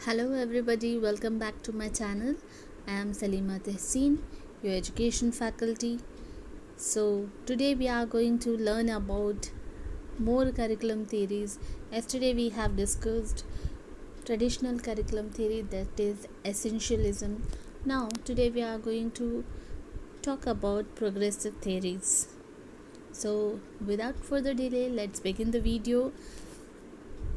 Hello everybody, welcome back to my channel. I am Salima Tehseen, your education faculty. So today we are going to learn about more curriculum theories. Yesterday we have discussed traditional curriculum theory, that is essentialism. Now today we are going to talk about progressive theories. So without further delay, let's begin the video.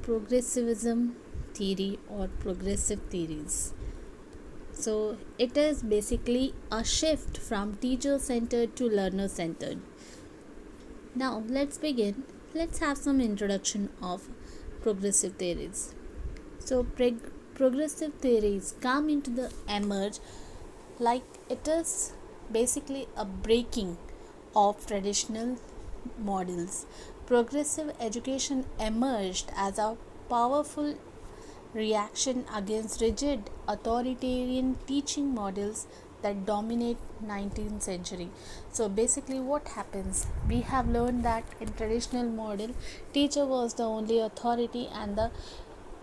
Progressivism theory or progressive theories. So it is basically a shift from teacher centered to learner centered. Now let's begin. Let's have some introduction of progressive theories. So progressive theories come into the emerge like it is basically a breaking of traditional models. Progressive education emerged as a powerful reaction against rigid authoritarian teaching models that dominate 19th century. So basically what happens, we have learned that in traditional model teacher was the only authority and the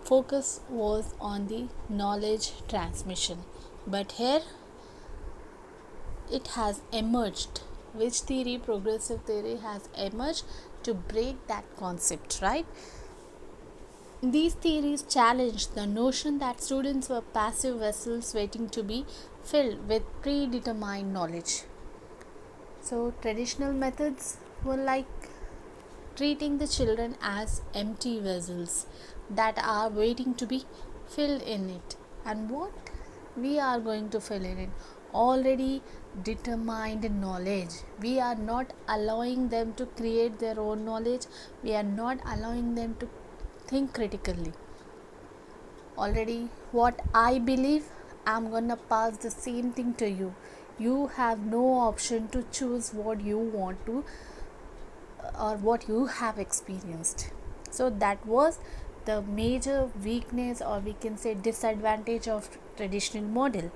focus was on the knowledge transmission, but here it has emerged. Which theory? Progressive theory has emerged to break that concept, right? These theories challenged the notion that students were passive vessels waiting to be filled with predetermined knowledge. So, traditional methods were like treating the children as empty vessels that are waiting to be filled in it. And what we are going to fill in it? Already determined knowledge. We are not allowing them to create their own knowledge. We are not allowing them to think critically. Already what I believe, I'm gonna pass the same thing to you. You have no option to choose what you want to or what you have experienced. So that was the major weakness, or we can say disadvantage, of traditional model.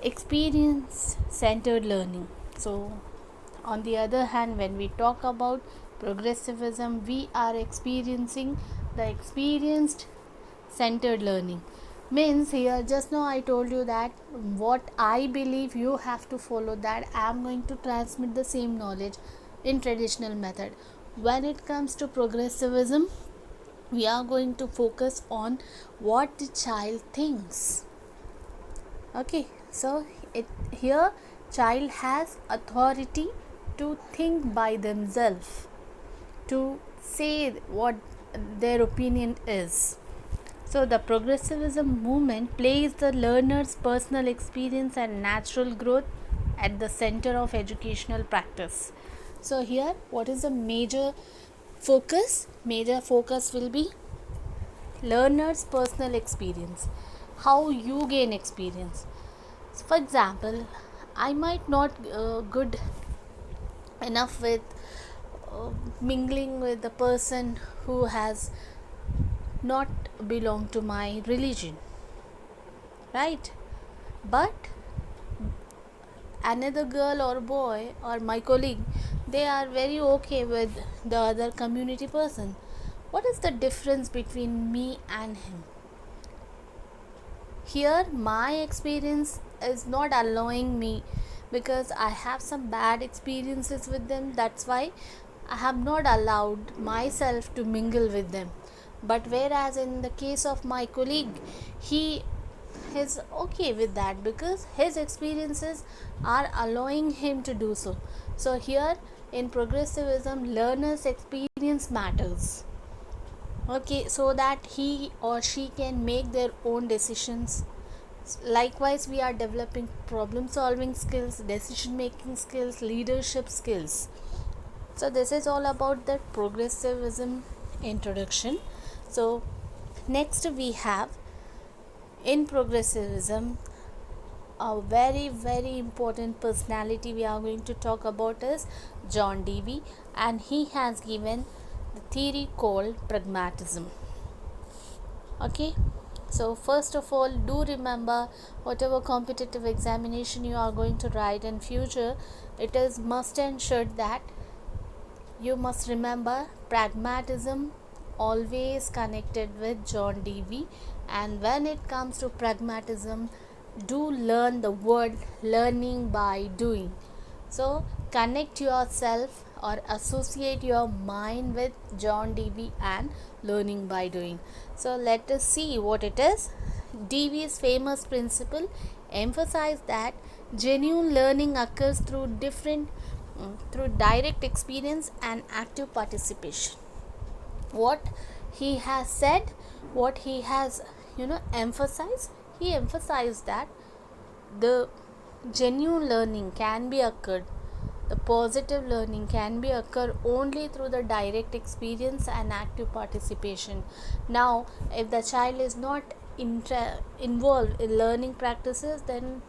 Experience centered learning. So on the other hand, when we talk about progressivism, we are experiencing the experienced centered learning. Means here, just now I told you that what I believe, you have to follow that. I am going to transmit the same knowledge in traditional method. When it comes to progressivism, we are going to focus on what the child thinks. Okay, so here child has authority to think by themselves, to say what their opinion is. So the progressivism movement places the learner's personal experience and natural growth at the center of educational practice. So here, what is the major focus? Major focus will be learner's personal experience, how you gain experience. So for example, I might not good enough with mingling with the person who has not belong to my religion, right? But another girl or boy or my colleague, they are very okay with the other community person. What is the difference between me and him? Here my experience is not allowing me, because I have some bad experiences with them. That's why I have not allowed myself to mingle with them. But whereas in the case of my colleague, he is okay with that because his experiences are allowing him to do so. So here in progressivism, learner's experience matters. Okay, so that he or she can make their own decisions. Likewise, we are developing problem solving skills, decision making skills, leadership skills. So this is all about the progressivism introduction. So next we have, in progressivism, a very important personality we are going to talk about is John Dewey, and he has given the theory called pragmatism. Okay, so first of all, do remember, whatever competitive examination you are going to write in future, it is must and should that you must remember pragmatism always connected with John Dewey, and when it comes to pragmatism, do learn the word learning by doing. So connect yourself or associate your mind with John Dewey and learning by doing. So let us see what it is. Dewey's famous principle emphasized that genuine learning occurs through direct experience and active participation. What he has said, what he has emphasized, he emphasized that the genuine learning can be occurred, the positive learning can be occur only through the direct experience and active participation. Now if the child is not involved in learning practices, then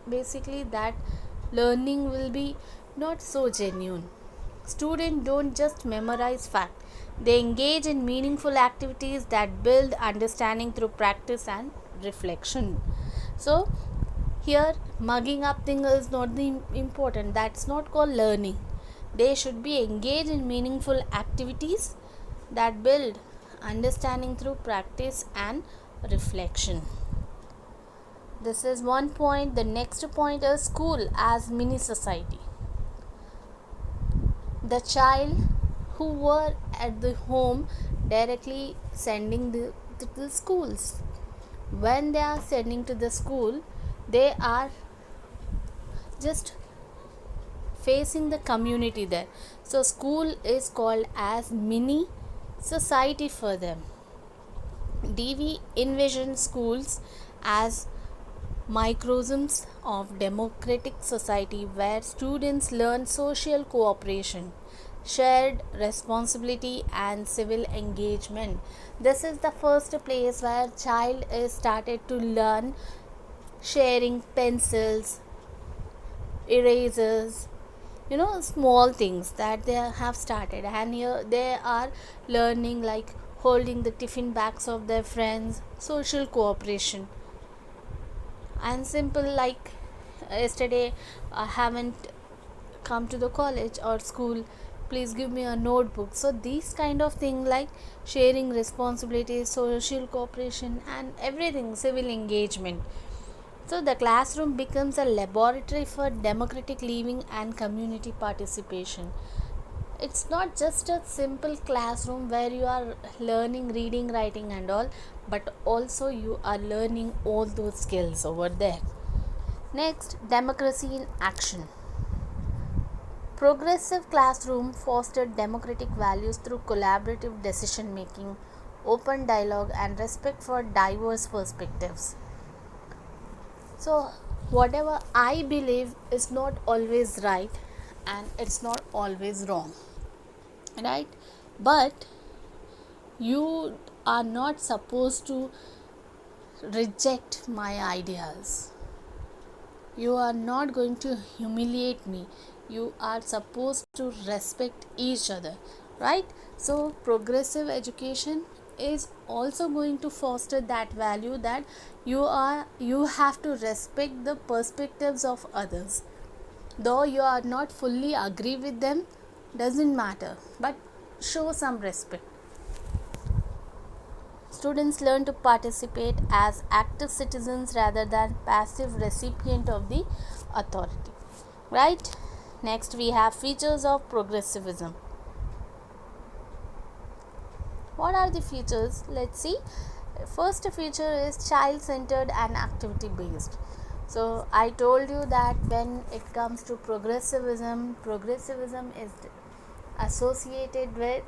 basically that learning will be not so genuine. Students don't just memorize fact, they engage in meaningful activities that build understanding through practice and reflection. So here mugging up thing is not the important, that's not called learning. They should be engaged in meaningful activities that build understanding through practice and reflection. This is one point. The next point is school as mini society. The child who were at the home directly sending to the schools, when they are sending to the school, they are just facing the community there. So school is called as mini society for them. Dewey envisioned schools as microcosms of democratic society where students learn social cooperation, shared responsibility and civil engagement. This is the first place where child is started to learn sharing pencils, erasers, small things that they have started, and here they are learning like holding the tiffin bags of their friends, social cooperation, and simple like yesterday I haven't come to the college or school, please give me a notebook. So these kind of thing like sharing responsibilities, social cooperation and everything, civil engagement. So the classroom becomes a laboratory for democratic living and community participation. It's not just a simple classroom where you are learning reading, writing and all, but also you are learning all those skills over there. Next, democracy in action. Progressive classroom fostered democratic values through collaborative decision making, open dialogue and respect for diverse perspectives. So whatever I believe is not always right and it's not always wrong, right? But you are not supposed to reject my ideas. You are not going to humiliate me. You are supposed to respect each other, right? So progressive education is also going to foster that value that you have to respect the perspectives of others. Though you are not fully agree with them, doesn't matter, but show some respect. Students learn to participate as active citizens rather than passive recipient of the authority, right? Next we have features of progressivism. What are the features? Let's see. First feature is child-centered and activity-based. So I told you that when it comes to progressivism is associated with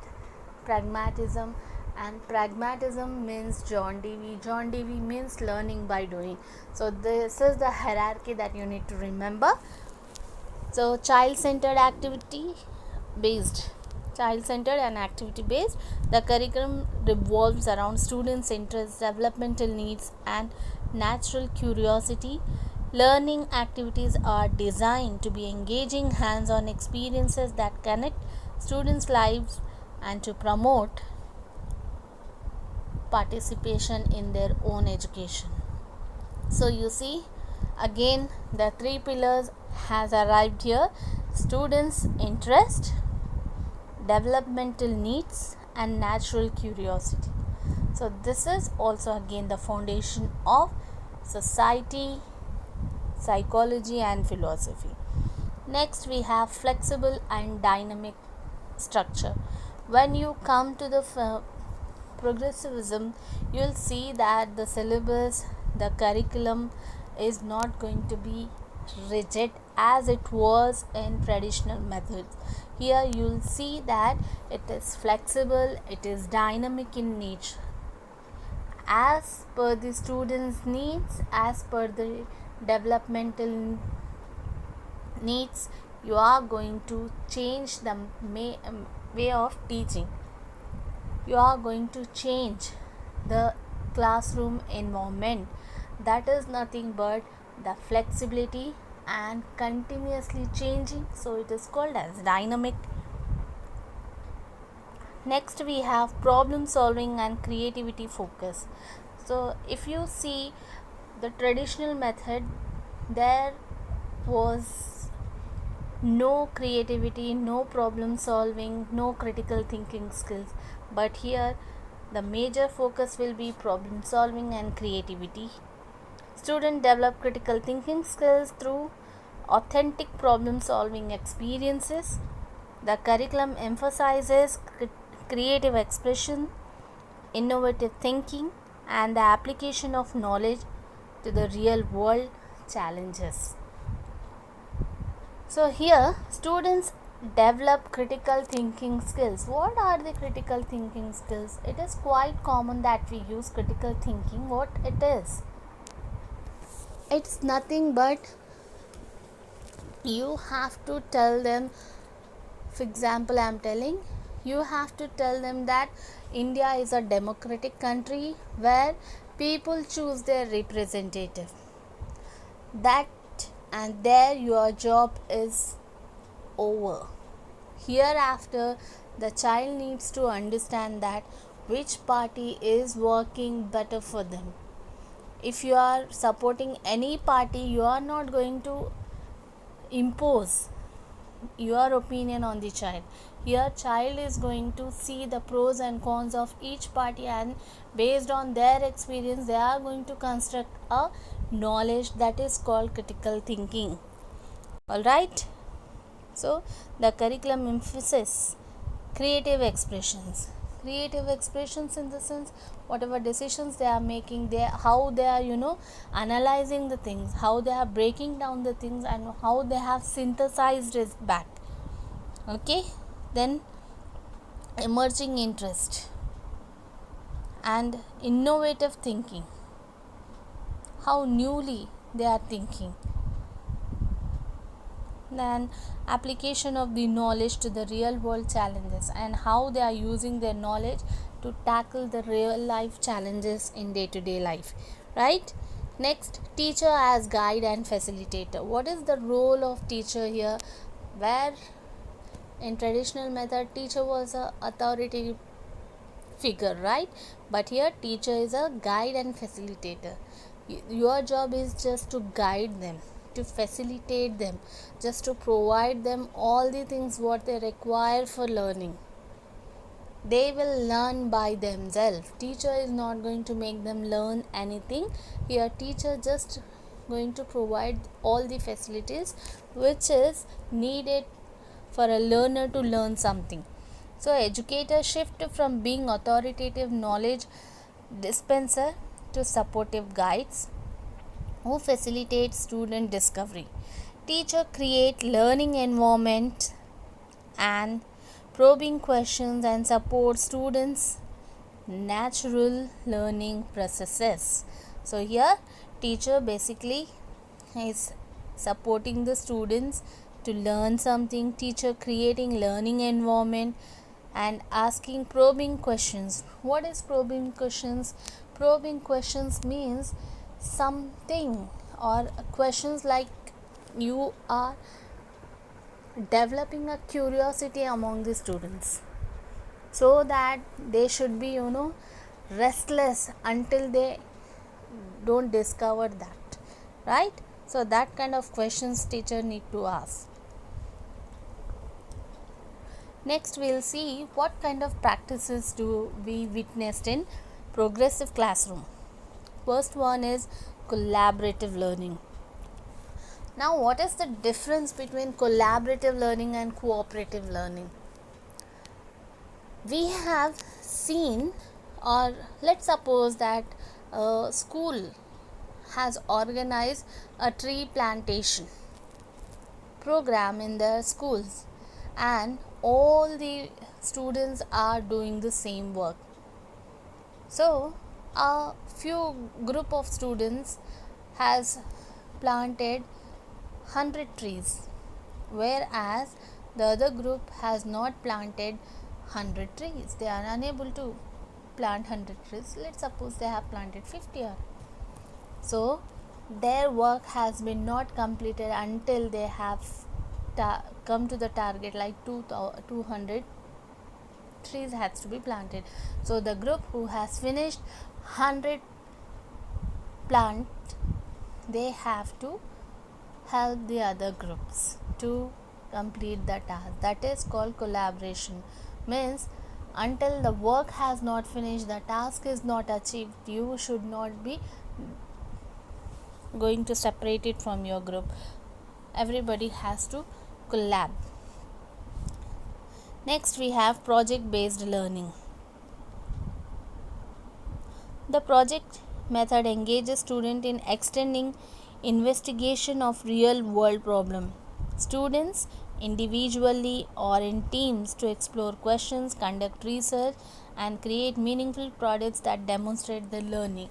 pragmatism, and pragmatism means John Dewey. John Dewey means learning by doing. So this is the hierarchy that you need to remember. So child-centered and activity based, the curriculum revolves around students' interests, developmental needs and natural curiosity. Learning activities are designed to be engaging hands-on experiences that connect students' lives and to promote participation in their own education. So you see, again the three pillars has arrived here: students' interest, developmental needs and natural curiosity. So this is also again the foundation of society, psychology and philosophy. Next we have flexible and dynamic structure. When you come to the progressivism, you'll see that the syllabus, the curriculum is not going to be rigid as it was in traditional methods. Here you'll see that it is flexible, it is dynamic in nature, as per the students' needs, as per the developmental needs. You are going to change the way of teaching. You are going to change the classroom environment. That is nothing but the flexibility and continuously changing, so it is called as dynamic. Next we have problem solving and creativity focus. So if you see the traditional method, there was no creativity, no problem solving, no critical thinking skills. But here the major focus will be problem solving and creativity. Students develop critical thinking skills through authentic problem solving experiences. The curriculum emphasizes creative expression, innovative thinking, and the application of knowledge to the real world challenges. So here students develop critical thinking skills. What are the critical thinking skills? It is quite common that we use critical thinking. What it is? It's nothing but you have to tell them, for example, I am telling, you have to tell them that India is a democratic country where people choose their representative. That and there your job is over. Hereafter, the child needs to understand that which party is working better for them. If you are supporting any party, you are not going to impose your opinion on the child. Here child is going to see the pros and cons of each party, and based on their experience they are going to construct a knowledge that is called critical thinking. Alright, so the curriculum emphasis creative expressions. Creative expressions in the sense whatever decisions they are making, how they are analyzing the things, how they are breaking down the things, and how they have synthesized it back. Okay, then emerging interest and innovative thinking, how newly they are thinking. Then application of the knowledge to the real world challenges, and how they are using their knowledge to tackle the real life challenges in day-to-day life, right? Next, teacher as guide and facilitator. What is the role of teacher here? Where in traditional method teacher was a authoritative figure, right? But here teacher is a guide and facilitator. Your job is just to guide them, to facilitate them, just to provide them all the things what they require for learning. They will learn by themselves. Teacher is not going to make them learn anything. Here teacher just going to provide all the facilities which is needed for a learner to learn something. So educators shift from being authoritative knowledge dispenser to supportive guides who facilitate student discovery. Teacher create learning environment and probing questions and support students natural learning processes. So here teacher basically is supporting the students to learn something. Teacher creating learning environment and asking probing questions. What is probing questions? Probing questions means something or questions like you are developing a curiosity among the students, so that they should be restless until they don't discover that, right? So that kind of questions teacher need to ask. Next, we'll see what kind of practices do we witnessed in progressive classroom. First one is collaborative learning. Now, what is the difference between collaborative learning and cooperative learning? We have seen, or let's suppose that a school has organized a tree plantation program in their schools, and all the students are doing the same work. So a few group of students has planted 100 trees, whereas the other group has not planted 100 trees. They are unable to plant 100 trees. Let's suppose they have planted 50 or so. Their work has been not completed until they have come to the target, like 200 trees has to be planted. So the group who has finished 100 plant, they have to help the other groups to complete the task. That is called collaboration. Means until the work has not finished, the task is not achieved, you should not be going to separate it from your group. Everybody has to collab. Next, we have project based learning. The project method engages students in extending investigation of real world problem. Students individually or in teams to explore questions, conduct research, and create meaningful products that demonstrate the learning.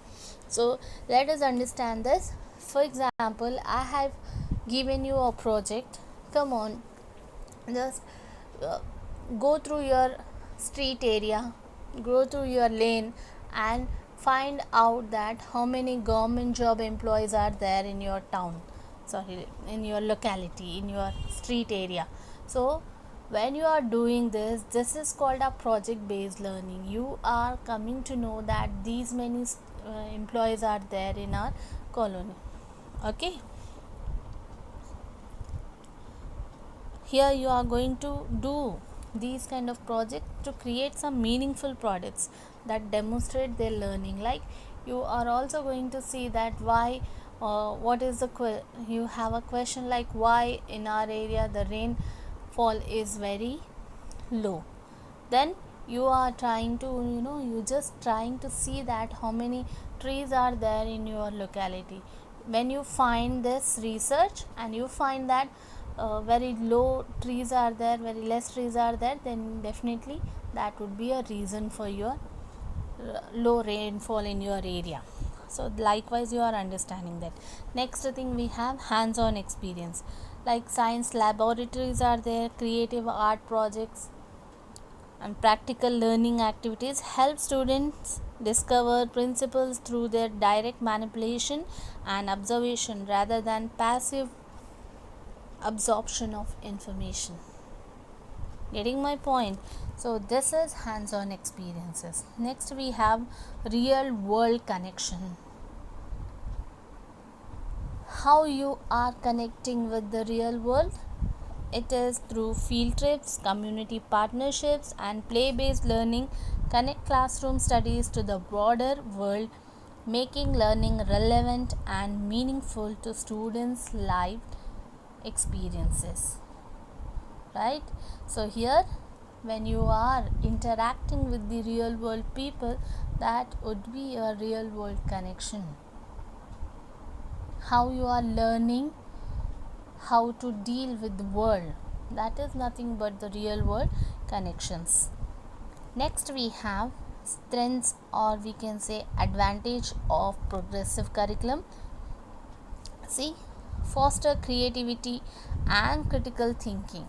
So let us understand this. For example, I have given you a project. Come on, just uh, go through your street area, go through your lane, and find out that how many government job employees are there in your town, sorry, in your locality, in your street area. So when you are doing this is called a project based learning. You are coming to know that these many employees are there in our colony. Okay, here you are going to do these kind of projects to create some meaningful products that demonstrate their learning. Like you are also going to see that why what is the you have a question like why in our area the rainfall is very low. Then you are trying to, you just trying to see that how many trees are there in your locality. When you find this research and you find that very low trees are there, very less trees are there, then definitely that would be a reason for your low rainfall in your area. So likewise you are understanding that. Next thing, we have hands-on experience. Like science laboratories are there, creative art projects and practical learning activities help students discover principles through their direct manipulation and observation rather than passive absorption of information. Getting my point? So this is hands-on experiences. Next we have real world connection. How you are connecting with the real world? It is through field trips, community partnerships, and play based learning. Connect classroom studies to the broader world, making learning relevant and meaningful to students' life experiences. Right? So, here when you are interacting with the real world people, that would be a real world connection. How you are learning how to deal with the world, that is nothing but the real world connections. Next we have strengths, or we can say advantage of progressive curriculum. See, foster creativity and critical thinking.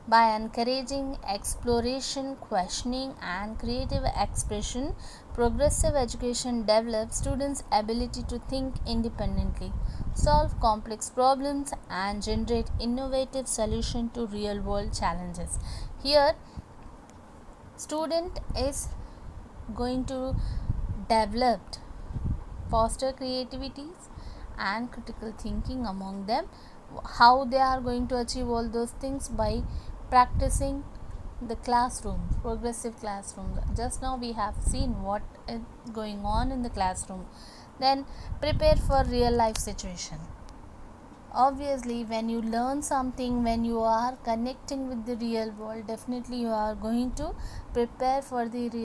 By encouraging exploration, questioning, and creative expression, progressive education develops students' ability to think independently, solve complex problems, and generate innovative solutions to real-world challenges. Here, student is going to develop foster creativities and critical thinking among them. How they are going to achieve all those things? By practicing the classroom, progressive classroom. Just now we have seen what is going on in the classroom. Then prepare for real life situation. Obviously, when you learn something, when you are connecting with the real world, definitely you are going to prepare for the real